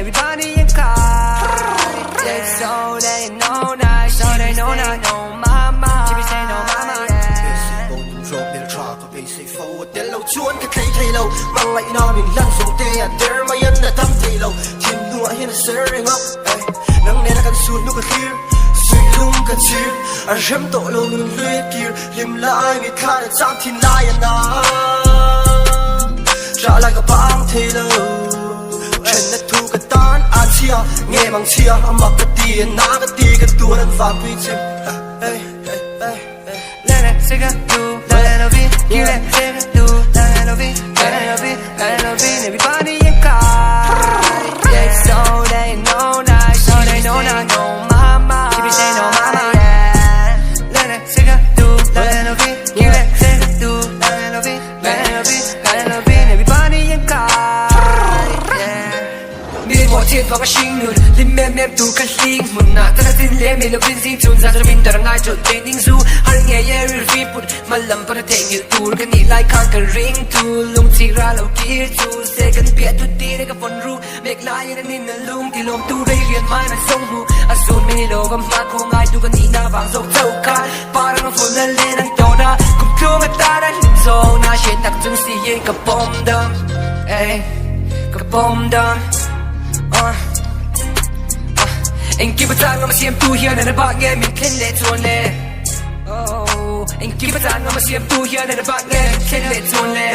Everybody in car, yeah, so they know now, so they know now, no mama, she be saying no mama, yeah. Basic bone drop their truck, basic forward, they low chuan cái thấy lâu, mang lại nó mình lăn xuống tê à, there my end là thăm thấy lâu, chim nua hiện là stirring up, nắng này là căn suốt nụ cái here, suy lung cái chill, à rem tổ lâu mình luyện kia, lim lại người khai là trang thiên lai à na, trả lại cái băng thấy lâu. Chuyện là thu cái tán ăn chia nghe bằng chia mặc cái tiền ná cái tiền cái tua đang vàng quy chim Let it take a do, let it be, you let it do, let it be, let it be, let it be, everybody in car, yeah, so they know now, so they know now, no mama, she be saying no mama, yeah. Let it take a do, let it be, you let it do, let it be, let it be, let it be, everybody in car. Một thiên vào cái sinh nụt lim mem tu cái linh mừng nát ta tin lem mình lovin sing chun ra cho mình đợi ngay chỗ tên đinh du hai ngày ye repeat put mà lầm vào thể như tu cái nhị lại khang cái ring tu lung chỉ ra lâu kia tu sẽ cần biết tu đi để cái phần ru make lại như nên là lung thì lom tu đây liền mai là sông hu asun mình lo và mắt không ai tu cái nhị na vàng dầu châu khai ba đang phun lên lên đang tàu na cùng thương người ta đang nhìn dầu na chuyện đặc trưng xì yên cả bom đâm cả bom đâm anh kia bắt đầu mà xem tu hiền này bạn nghe mình khen lệ chuồn lệ anh kia bắt đầu mà xem tu hiền này bạn nghe mình khen lệ chuồn lệ